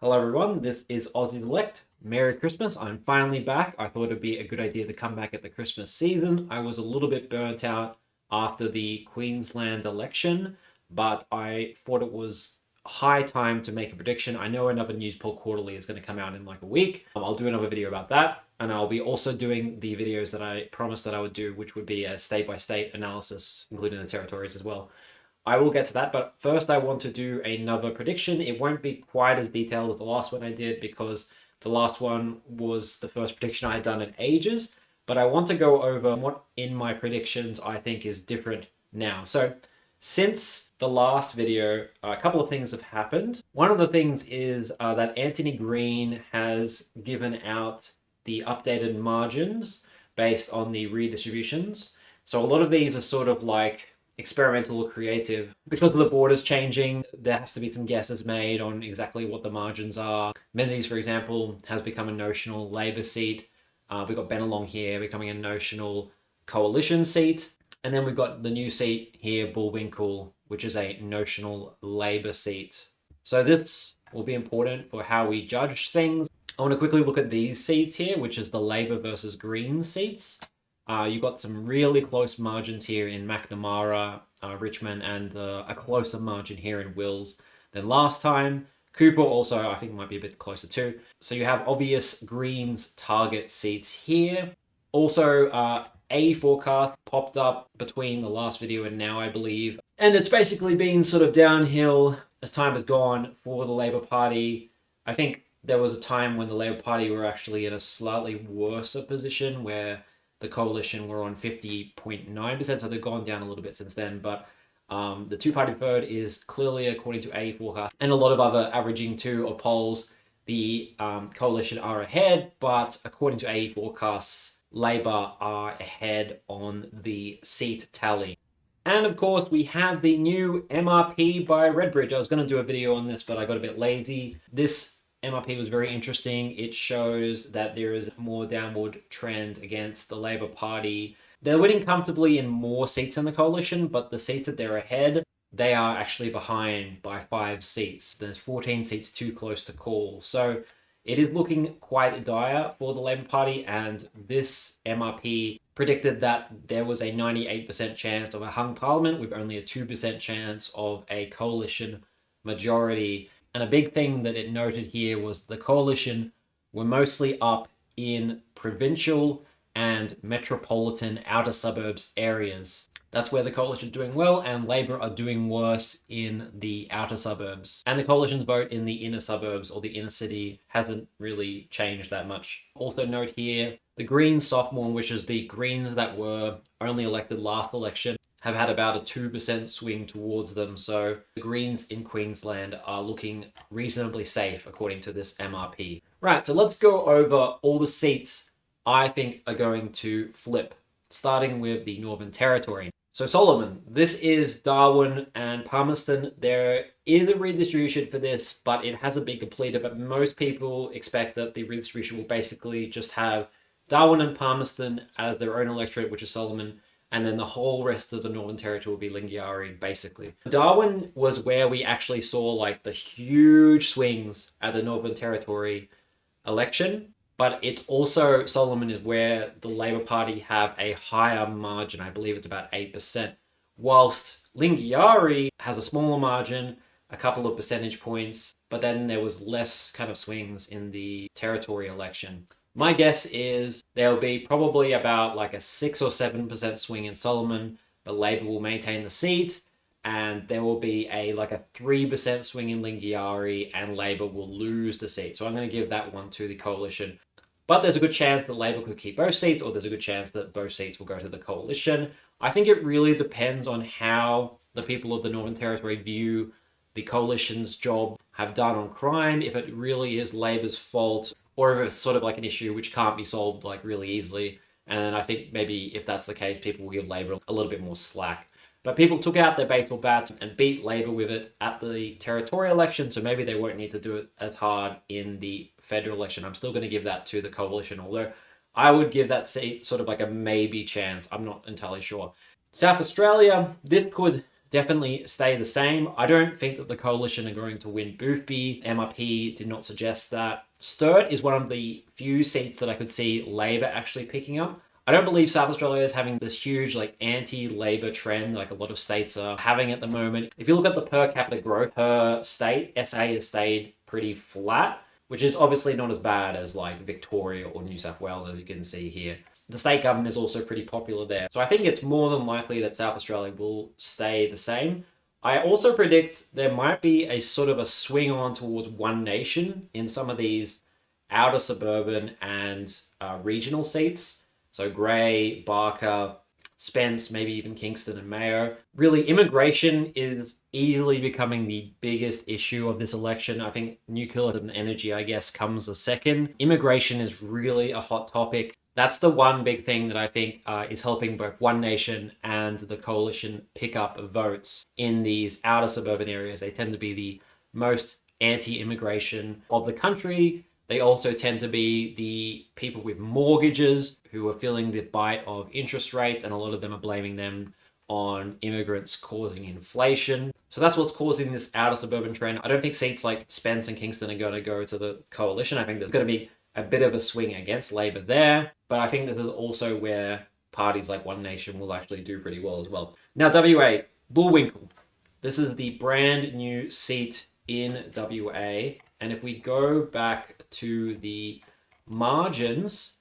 Hello everyone, this is Aussie Elect. Merry Christmas. I'm finally back. I thought it'd be a good idea to come back at the Christmas season. I was a little bit burnt out after the Queensland election, but I thought it was high time to make a prediction. I know another news poll quarterly is going to come out in like a week. I'll do another video about that, and I'll be also doing the videos that I promised that I would do, which would be a state-by-state analysis, including the territories as well. I will get to that, but first I want to do another prediction. It won't be quite as detailed as the last one I did because the last one was the first prediction I had done in ages, but I want to go over what in my predictions I think is different now. So since the last video, a couple of things have happened. One of the things is that Antony Green has given out the updated margins based on the redistributions. So a lot of these are sort of like experimental or creative. Because of the borders changing, there has to be some guesses made on exactly what the margins are. Menzies, for example, has become a notional Labor seat. We've got Bennelong here becoming a notional coalition seat. And then we've got the new seat here, Bullwinkle, which is a notional Labor seat. So this will be important for how we judge things. I want to quickly look at these seats here, which is the Labor versus Green seats. You've got some really close margins here in McNamara, Richmond, and a closer margin here in Wills than last time. Cooper also, I think, might be a bit closer too. So you have obvious Greens target seats here. Also, Aeforecast popped up between the last video and now, I believe. And it's basically been sort of downhill as time has gone for the Labour Party. I think there was a time when the Labour Party were actually in a slightly worse position where the coalition were on 50.9%, so they've gone down a little bit since then. But the two-party third is clearly, according to Aeforecast, and a lot of other averaging too of polls, the coalition are ahead. But according to Aeforecasts, Labor are ahead on the seat tally. And of course, we had the new MRP by Redbridge. I was going to do a video on this, but I got a bit lazy. This MRP was very interesting. It shows that there is more downward trend against the Labour Party. They're winning comfortably in more seats in the coalition, but the seats that they're ahead, they are actually behind by 5 seats. There's 14 seats too close to call. So it is looking quite dire for the Labour Party, and this MRP predicted that there was a 98% chance of a hung parliament with only a 2% chance of a coalition majority. And a big thing that it noted here was the coalition were mostly up in provincial and metropolitan outer suburbs areas. That's where the coalition is doing well, and Labor are doing worse in the outer suburbs. And the coalition's vote in the inner suburbs or the inner city hasn't really changed that much. Also note here, the Greens sophomore, which is the Greens that were only elected last election, have had about a 2% swing towards them. So the Greens in Queensland are looking reasonably safe according to this MRP. Right, so let's go over all the seats I think are going to flip, starting with the Northern Territory. So Solomon, this is Darwin and Palmerston. There is a redistribution for this, but it hasn't been completed. But most people expect that the redistribution will basically just have Darwin and Palmerston as their own electorate, which is Solomon, and then the whole rest of the Northern Territory will be Lingiari, basically. Darwin was where we actually saw like the huge swings at the Northern Territory election, but it's also, Solomon is where the Labour Party have a higher margin. I believe it's about 8%, whilst Lingiari has a smaller margin, a couple of percentage points, but then there was less kind of swings in the Territory election. My guess is there'll be probably about like a 6 or 7% swing in Solomon, but Labor will maintain the seat, and there will be a 3% swing in Lingiari, and Labor will lose the seat. So I'm going to give that one to the coalition. But there's a good chance that Labor could keep both seats, or there's a good chance that both seats will go to the coalition. I think it really depends on how the people of the Northern Territory view the coalition's job have done on crime, if it really is Labor's fault, or if it's sort of like an issue which can't be solved like really easily. And I think maybe if that's the case, people will give Labor a little bit more slack. But people took out their baseball bats and beat Labor with it at the territorial election, so maybe they won't need to do it as hard in the federal election. I'm still going to give that to the coalition, although I would give that seat sort of like a maybe chance. I'm not entirely sure. South Australia, this could definitely stay the same. I don't think that the coalition are going to win Boothby. MRP did not suggest that. Sturt is one of the few seats that I could see Labor actually picking up. I don't believe South Australia is having this huge like anti-Labor trend like a lot of states are having at the moment. If you look at the per capita growth per state, SA has stayed pretty flat, which is obviously not as bad as like Victoria or New South Wales, as you can see here. The state government is also pretty popular there. So I think it's more than likely that South Australia will stay the same. I also predict there might be a sort of a swing on towards one nation in some of these outer suburban and regional seats. So Grey, Barker, Spence, maybe even Kingston and Mayo. Really, immigration is easily becoming the biggest issue of this election. I think nuclear and energy, I guess, comes a second. Immigration is really a hot topic. That's the one big thing that I think is helping both One Nation and the coalition pick up votes in these outer suburban areas. They tend to be the most anti-immigration of the country. They also tend to be the people with mortgages who are feeling the bite of interest rates, and a lot of them are blaming them on immigrants causing inflation. So that's what's causing this outer suburban trend. I don't think seats like Spence and Kingston are going to go to the coalition. I think there's going to be a bit of a swing against Labor there, but I think this is also where parties like One Nation will actually do pretty well as well. Now, WA, Bullwinkle. This is the brand new seat in WA. And if we go back to the margins,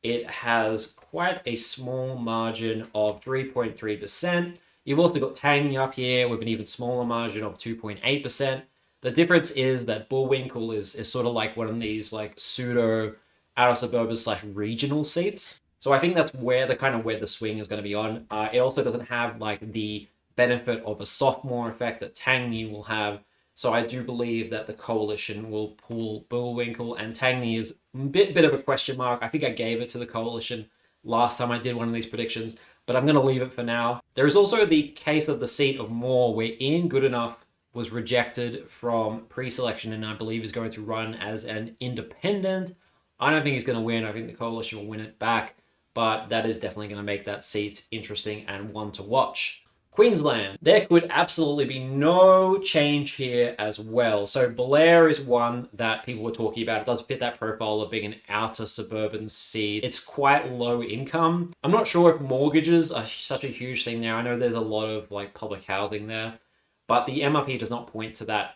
it has quite a small margin of 3.3%. You've also got Tangy up here with an even smaller margin of 2.8%. The difference is that Bullwinkle is sort of like one of these like pseudo outer suburban / regional seats. So I think that's where the swing is going to be on. It also doesn't have like the benefit of a sophomore effect that Tangy will have. So I do believe that the coalition will pull Bullwinkle, and Tangy is a bit of a question mark. I think I gave it to the coalition last time I did one of these predictions, but I'm going to leave it for now. There is also the case of the seat of Moore, where Ian Goodenough was rejected from pre-selection and I believe is going to run as an independent. I don't think he's going to win. I think the coalition will win it back, but that is definitely going to make that seat interesting and one to watch. Queensland, there could absolutely be no change here as well. So Blair is one that people were talking about. It does fit that profile of being an outer suburban seat. It's quite low income. I'm not sure if mortgages are such a huge thing there. I know there's a lot of like public housing there, but the MRP does not point to that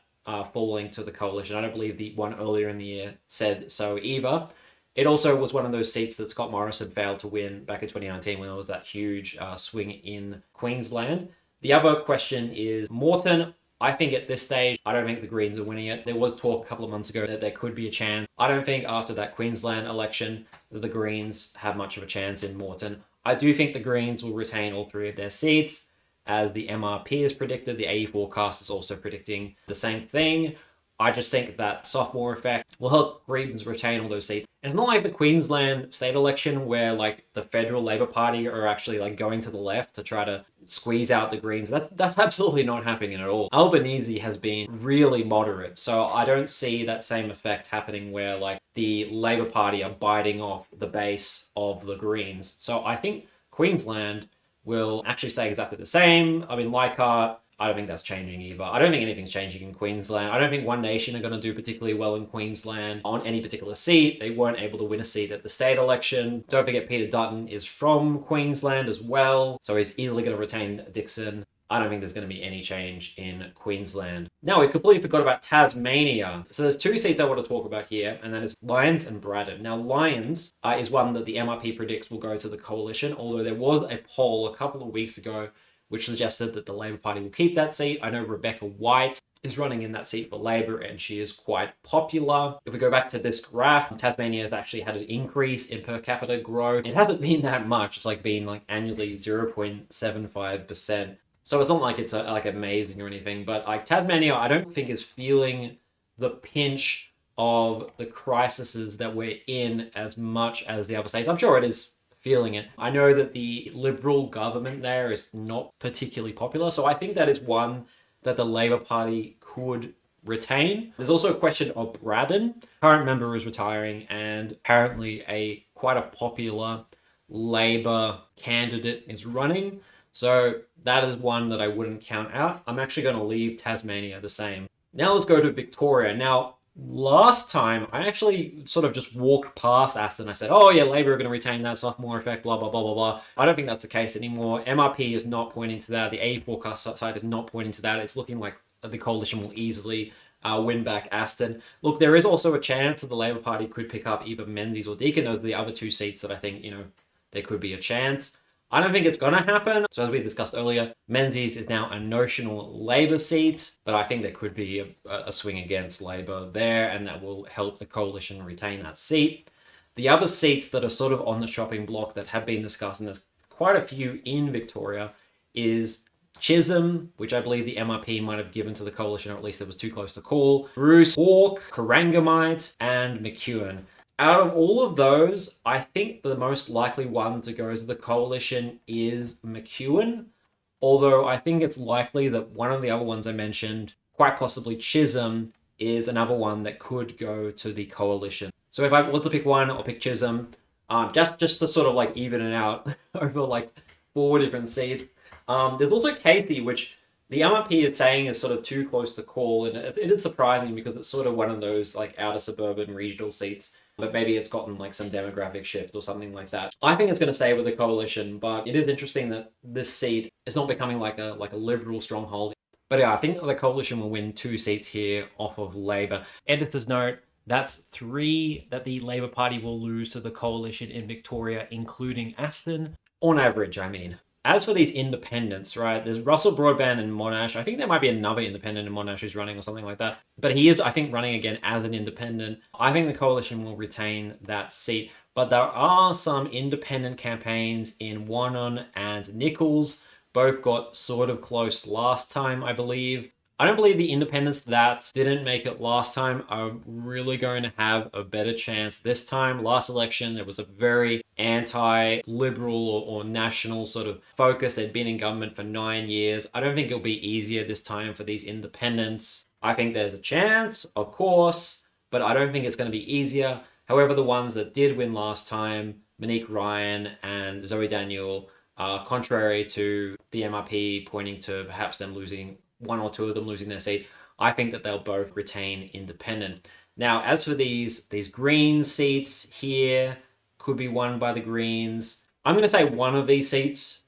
falling to the coalition. I don't believe the one earlier in the year said so either. It also was one of those seats that Scott Morrison failed to win back in 2019 when there was that huge swing in Queensland. The other question is Moreton. I think at this stage, I don't think the Greens are winning it. There was talk a couple of months ago that there could be a chance. I don't think after that Queensland election that the Greens have much of a chance in Moreton. I do think the Greens will retain all three of their seats, as the MRP is predicted. The Aeforecast is also predicting the same thing. I just think that sophomore effect will help Greens retain all those seats. And it's not like the Queensland state election where like the federal Labor Party are actually like going to the left to try to squeeze out the Greens. That's absolutely not happening at all. Albanese has been really moderate, so I don't see that same effect happening where like the Labor Party are biting off the base of the Greens. So I think Queensland will actually stay exactly the same. I mean, Leichhardt, I don't think that's changing either. I don't think anything's changing in Queensland. I don't think One Nation are going to do particularly well in Queensland on any particular seat. They weren't able to win a seat at the state election. Don't forget Peter Dutton is from Queensland as well, so he's easily going to retain Dixon. I don't think there's going to be any change in Queensland. Now, we completely forgot about Tasmania. So there's two seats I want to talk about here, and that is Lyons and Braddon. Now, Lyons is one that the MRP predicts will go to the coalition, although there was a poll a couple of weeks ago which suggested that the Labor Party will keep that seat. I know Rebecca White is running in that seat for Labor, and she is quite popular. If we go back to this graph, Tasmania has actually had an increase in per capita growth. It hasn't been that much. It's like been like annually 0.75%. So it's not like it's like amazing or anything, but like Tasmania, I don't think is feeling the pinch of the crises that we're in as much as the other states. I'm sure it is feeling it. I know that the Liberal government there is not particularly popular, so I think that is one that the Labor Party could retain. There's also a question of Braddon. Current member is retiring, and apparently quite a popular Labor candidate is running. So that is one that I wouldn't count out. I'm actually going to leave Tasmania the same. Now let's go to Victoria. Now, last time I actually sort of just walked past Aston. I said, oh yeah, Labor are going to retain that sophomore effect, blah, blah, blah, blah, blah. I don't think that's the case anymore. MRP is not pointing to that. The Aeforecast side is not pointing to that. It's looking like the coalition will easily win back Aston. Look, there is also a chance that the Labor Party could pick up either Menzies or Deakin. Those are the other two seats that I think, there could be a chance. I don't think it's going to happen. So as we discussed earlier, Menzies is now a notional Labor seat, but I think there could be a swing against Labor there, and that will help the coalition retain that seat. The other seats that are sort of on the chopping block that have been discussed, and there's quite a few in Victoria, is Chisholm, which I believe the MRP might have given to the coalition, or at least it was too close to call, Bruce, Hawke, Corangamite, and McEwen. Out of all of those, I think the most likely one to go to the coalition is McEwen. Although I think it's likely that one of the other ones I mentioned, quite possibly Chisholm, is another one that could go to the coalition. So if I was to pick one, I'll pick Chisholm. Just to sort of like even it out over like 4 different seats. There's also Casey, which the MRP is saying is sort of too close to call, and it is surprising because it's sort of one of those like outer suburban regional seats. But maybe it's gotten like some demographic shift or something like that. I think it's going to stay with the coalition, but it is interesting that this seat is not becoming like a liberal stronghold. But yeah, I think the coalition will win 2 seats here off of Labor. Editor's note, that's 3 that the Labor Party will lose to the coalition in Victoria, including Aston. On average, I mean. As for these independents, right, there's Russell Broadbent and Monash. I think there might be another independent in Monash who's running or something like that. But he is, I think, running again as an independent. I think the coalition will retain that seat. But there are some independent campaigns in Wannon and Nichols. Both got sort of close last time, I believe. I don't believe the independents that didn't make it last time are really going to have a better chance this time. Last election, there was a very anti-liberal or national sort of focus. They'd been in government for 9 years. I don't think it'll be easier this time for these independents. I think there's a chance, of course, but I don't think it's going to be easier. However, the ones that did win last time, Monique Ryan and Zoe Daniel, contrary to the MRP pointing to perhaps them losing, 1 or 2 of them losing their seat, I think that they'll both retain independent. Now, as for these Green seats here, could be won by the Greens. I'm going to say one of these seats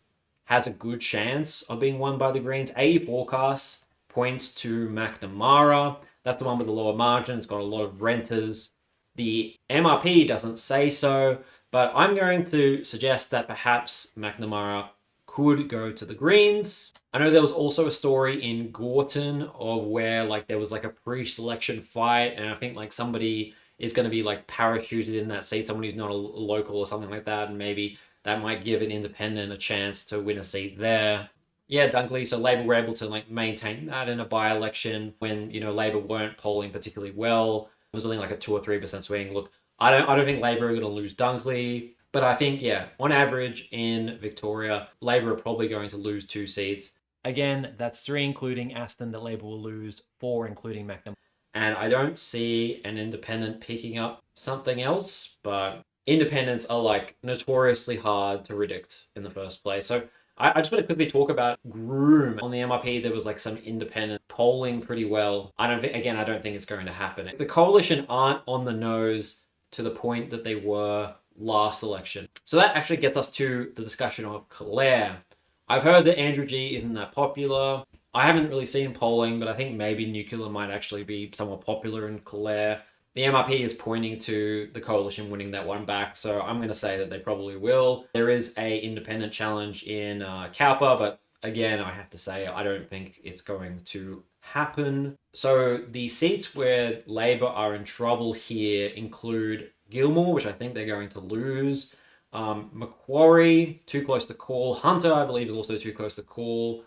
has a good chance of being won by the Greens. Aeforecast points to McNamara. That's the one with the lower margin. It's got a lot of renters. The MRP doesn't say so, but I'm going to suggest that perhaps McNamara could go to the Greens. I know there was also a story in Gorton of where like there was like a pre-selection fight, and I think like somebody is going to be like parachuted in that seat, someone who's not a local or something like that, and maybe that might give an independent a chance to win a seat there. Yeah, Dunkley. So Labor were able to like maintain that in a by-election when, Labor weren't polling particularly well. It was only like a 2 or 3% swing. Look, I don't think Labor are going to lose Dunkley, but I think, yeah, on average in Victoria, Labor are probably going to lose 2 seats. Again, that's 3 including Aston that Labor will lose, 4 including McNamara. And I don't see an independent picking up something else, but independents are like notoriously hard to predict in the first place. So I just want to quickly talk about Groom. On the MRP, there was like some independent polling pretty well. I don't think it's going to happen. The coalition aren't on the nose to the point that they were last election. So that actually gets us to the discussion of Clare. I've heard that Andrew G isn't that popular. I haven't really seen polling, but I think maybe Nuclear might actually be somewhat popular in Clare. The MRP is pointing to the coalition winning that one back, so I'm going to say that they probably will. There is a independent challenge in Cowper, but again, I have to say I don't think it's going to happen. So the seats where Labor are in trouble here include Gilmore, which I think they're going to lose. Macquarie, too close to call. Hunter, I believe, is also too close to call.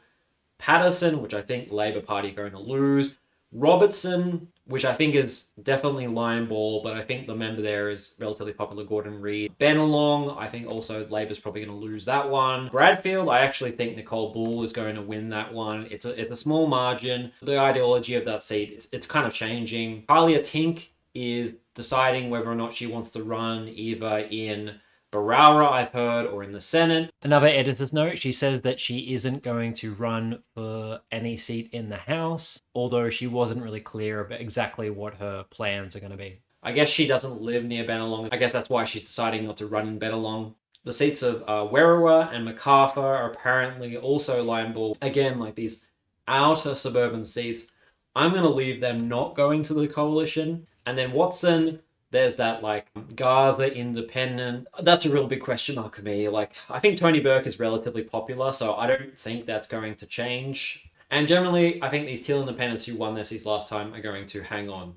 Patterson, which I think Labor Party are going to lose. Robertson, which I think is definitely line ball, but I think the member there is relatively popular, Gordon Reid. Bennelong, I think also Labor's probably going to lose that one. Bradfield, I actually think Nicole Bull is going to win that one. It's a small margin. The ideology of that seat, it's kind of changing. Talia Tink is deciding whether or not she wants to run either in Barara, I've heard, or in the Senate. Another editor's note, she says that she isn't going to run for any seat in the House, although she wasn't really clear about exactly what her plans are going to be. I guess she doesn't live near Bennelong. I guess that's why she's deciding not to run in Bennelong. The seats of Werriwa and Macarthur are apparently also lineable. Again, like these outer suburban seats, I'm going to leave them not going to the coalition. And then Watson, there's that like Gaza independent. That's a real big question mark for me. Like, I think Tony Burke is relatively popular, so I don't think that's going to change. And generally, I think these Teal independents who won their seats last time are going to hang on.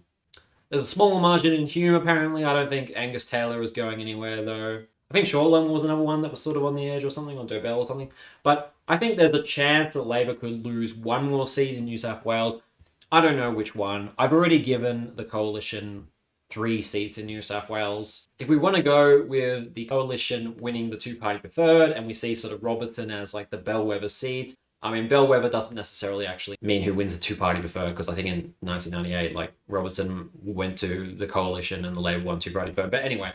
There's a smaller margin in Hume, apparently. I don't think Angus Taylor is going anywhere, though. I think Shortland was another one that was sort of on the edge or something, or Dobell or something. But I think there's a chance that Labor could lose one more seat in New South Wales. I don't know which one. I've already given the coalition 3 seats in New South Wales. If we want to go with the coalition winning the two-party preferred, and we see sort of Robertson as like the bellwether seat, I mean, bellwether doesn't necessarily actually mean who wins the two-party preferred, because I think in 1998, like, Robertson went to the coalition and the Labor won two-party preferred. But anyway,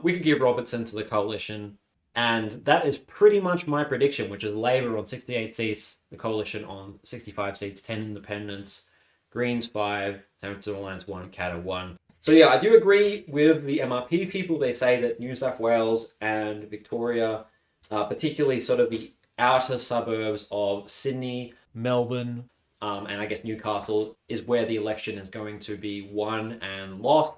we could give Robertson to the coalition, and that is pretty much my prediction, which is Labor on 68 seats, the coalition on 65 seats, 10 independents, Greens 5, Centre Alliance 1, Capita 1. So yeah, I do agree with the MRP people. They say that New South Wales and Victoria, particularly sort of the outer suburbs of Sydney, Melbourne, and I guess Newcastle, is where the election is going to be won and lost.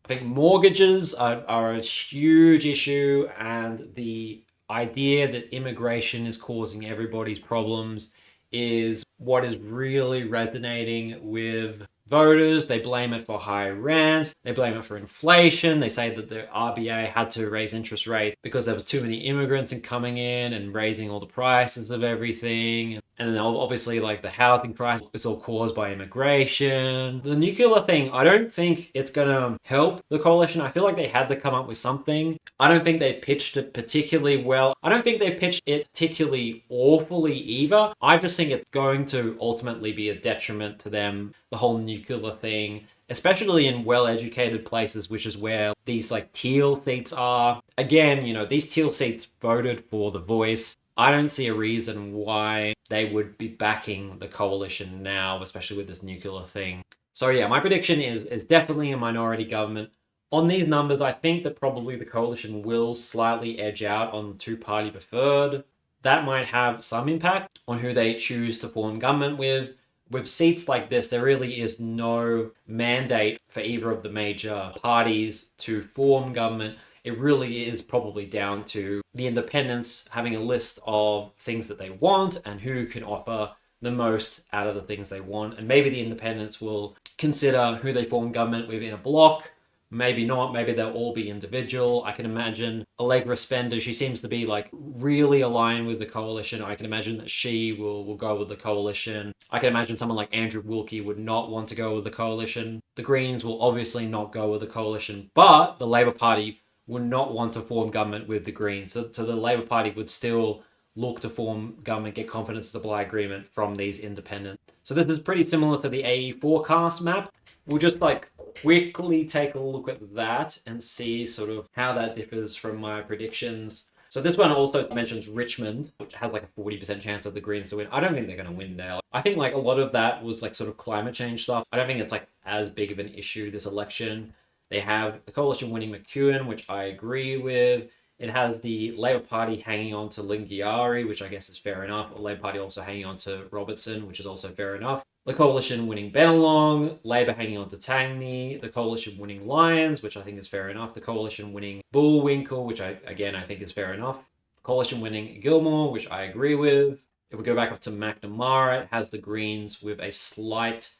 I think mortgages are a huge issue, and the idea that immigration is causing everybody's problems is what is really resonating with voters. They blame it for high rents. They blame it for inflation. They say that the RBA had to raise interest rates because there was too many immigrants and coming in and raising all the prices of everything. And then obviously like the housing crisis is all caused by immigration. The nuclear thing, I don't think it's going to help the coalition. I feel like they had to come up with something. I don't think they pitched it particularly well. I don't think they pitched it particularly awfully either. I just think it's going to ultimately be a detriment to them, the whole nuclear thing, especially in well-educated places, which is where these like teal seats are. Again, you know, these teal seats voted for the Voice. I don't see a reason why they would be backing the coalition now, especially with this nuclear thing. So yeah, my prediction is definitely a minority government. On these numbers, I think that probably the coalition will slightly edge out on two-party preferred. That might have some impact on who they choose to form government with. With seats like this, there really is no mandate for either of the major parties to form government. It really is probably down to the independents having a list of things that they want and who can offer the most out of the things they want. And maybe the independents will consider who they form government with in a block. Maybe not. Maybe they'll all be individual. I can imagine Allegra Spender, she seems to be like really aligned with the coalition. I can imagine that she will go with the coalition. I can imagine someone like Andrew Wilkie would not want to go with the coalition. The Greens will obviously not go with the coalition, but the Labor Party would not want to form government with the Greens. So the Labor Party would still look to form government, get confidence supply agreement from these independents. So this is pretty similar to the Aeforecast map. We'll just like quickly take a look at that and see sort of how that differs from my predictions. So this one also mentions Richmond, which has like a 40% chance of the Greens to win. I don't think they're going to win there. I think like a lot of that was like sort of climate change stuff. I don't think it's like as big of an issue this election. They have the coalition winning McEwen, which I agree with. It has the Labor Party hanging on to Lingiari, which I guess is fair enough. The Labor Party also hanging on to Robertson, which is also fair enough. The coalition winning Bennelong, Labor hanging on to Tangney, the coalition winning Lyons, which I think is fair enough. The coalition winning Bullwinkle, which I think is fair enough. Coalition winning Gilmore, which I agree with. If we go back up to McNamara, it has the Greens with a slight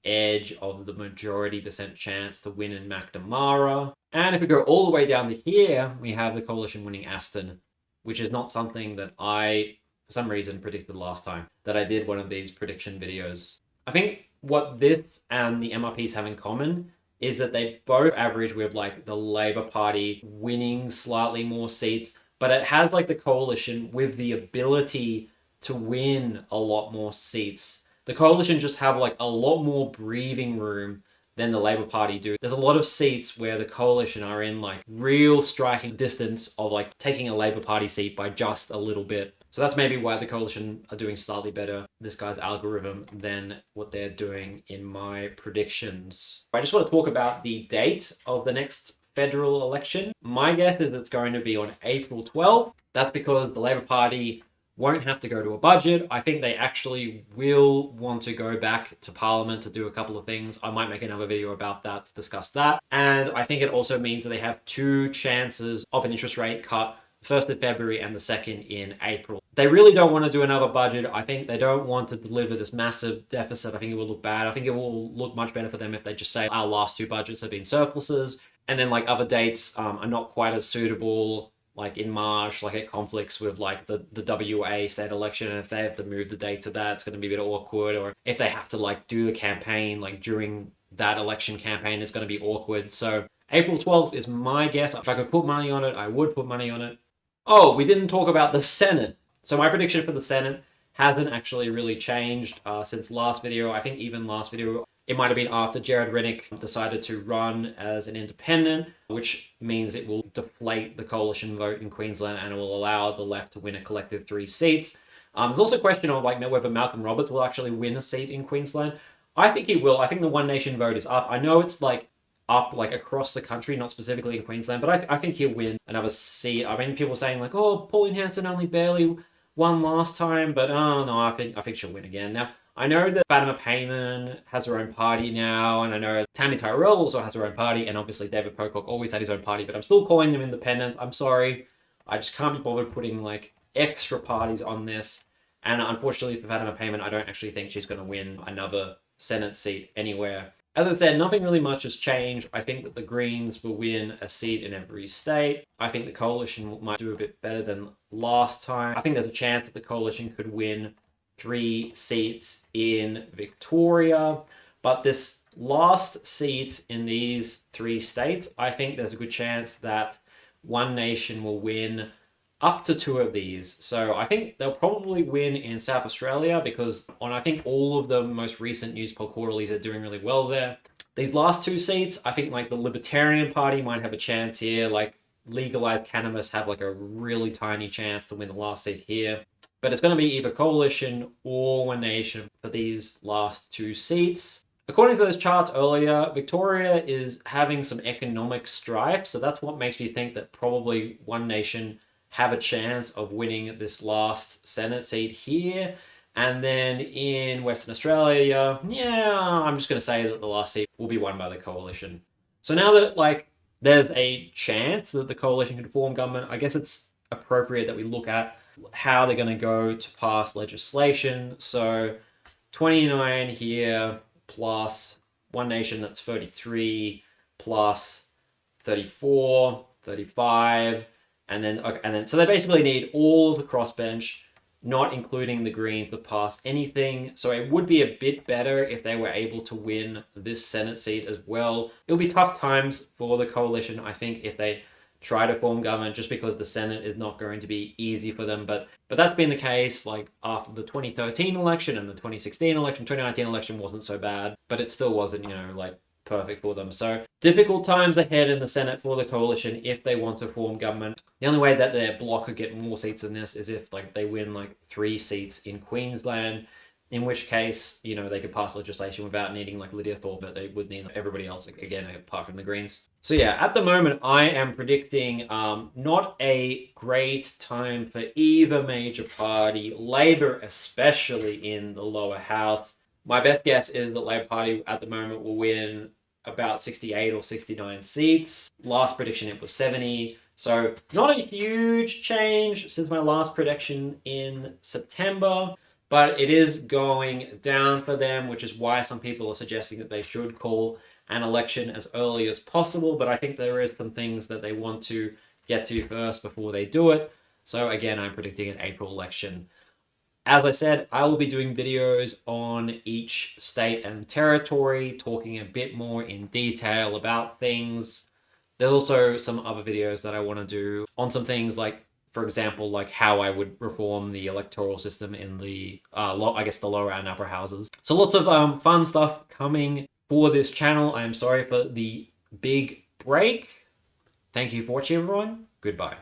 edge of the majority percent chance to win in McNamara. And if we go all the way down to here, we have the coalition winning Aston, which is not something that I, for some reason, predicted last time that I did one of these prediction videos. I think what this and the MRPs have in common is that they both average with like the Labor Party winning slightly more seats, but it has like the coalition with the ability to win a lot more seats. The coalition just have like a lot more breathing room than the Labour Party do. There's a lot of seats where the coalition are in like real striking distance of like taking a Labour Party seat by just a little bit. So that's maybe why the coalition are doing slightly better, this guy's algorithm, than what they're doing in my predictions. I just want to talk about the date of the next federal election. My guess is it's going to be on April 12th. That's because the Labour Party won't have to go to a budget. I think they actually will want to go back to Parliament to do a couple of things. I might make another video about that to discuss that. And I think it also means that they have two chances of an interest rate cut, first in February and the second in April. They really don't want to do another budget. I think they don't want to deliver this massive deficit. I think it will look bad. I think it will look much better for them if they just say our last two budgets have been surpluses, and then like other dates are not quite as suitable, like in March, like it conflicts with like the WA state election, and if they have to move the date to that, it's going to be a bit awkward. Or if they have to like do the campaign like during that election campaign, it's going to be awkward. So April 12th is my guess. If I could put money on it, I would put money on it. Oh, we didn't talk about the Senate. So my prediction for the Senate hasn't actually really changed since last video. I think even last video, it might have been after Jared Rennick decided to run as an independent, which means it will deflate the coalition vote in Queensland and it will allow the left to win a collective 3 seats. There's also a question of like whether Malcolm Roberts will actually win a seat in Queensland. I think he will. I think the One Nation vote is up. I know it's like up like across the country, not specifically in Queensland, but I think he'll win another seat. I mean, people saying like, oh, Pauline Hanson only barely won last time, but oh no, I think she'll win again. Now, I know that Fatima Payman has her own party now, and I know Tammy Tyrell also has her own party, and obviously David Pocock always had his own party, but I'm still calling them independents. I'm sorry. I just can't be bothered putting like extra parties on this. And unfortunately for Fatima Payman, I don't actually think she's going to win another Senate seat anywhere. As I said, nothing really much has changed. I think that the Greens will win a seat in every state. I think the coalition might do a bit better than last time. I think there's a chance that the coalition could win 3 seats in Victoria. But this last seat in these 3 states, I think there's a good chance that One Nation will win up to 2 of these. So I think they'll probably win in South Australia because on I think all of the most recent news poll quarterlies are doing really well there. These last 2 seats, I think like the Libertarian Party might have a chance here. Like legalized cannabis have like a really tiny chance to win the last seat here. But it's going to be either coalition or One Nation for these last 2 seats. According to those charts earlier, Victoria is having some economic strife. So that's what makes me think that probably One Nation have a chance of winning this last Senate seat here. And then in Western Australia, yeah, I'm just going to say that the last seat will be won by the coalition. So now that like there's a chance that the coalition can form government, I guess it's appropriate that we look at how they're going to go to pass legislation. So 29 here plus One Nation, that's 33, plus 34, 35, and then so they basically need all of the crossbench, not including the Greens, to pass anything. So it would be a bit better if they were able to win this Senate seat as well. It'll be tough times for the coalition, I think, if they try to form government, just because the Senate is not going to be easy for them. But that's been the case like after the 2013 election and the 2016 election. 2019 election wasn't so bad, but it still wasn't, like perfect for them. So difficult times ahead in the Senate for the coalition if they want to form government. The only way that their bloc could get more seats than this is if like they win like 3 seats in Queensland, in which case, they could pass legislation without needing like Lydia Thorpe, but they would need everybody else again, apart from the Greens. So yeah, at the moment, I am predicting not a great time for either major party, Labor especially in the lower house. My best guess is that Labor Party at the moment will win about 68 or 69 seats. Last prediction, it was 70. So not a huge change since my last prediction in September, but it is going down for them, which is why some people are suggesting that they should call an election as early as possible. But I think there is some things that they want to get to first before they do it. So again, I'm predicting an April election. As I said, I will be doing videos on each state and territory, talking a bit more in detail about things. There's also some other videos that I want to do on some things like, for example, like how I would reform the electoral system in the, the lower and upper houses. So lots of fun stuff coming for this channel. I am sorry for the big break. Thank you for watching, everyone. Goodbye.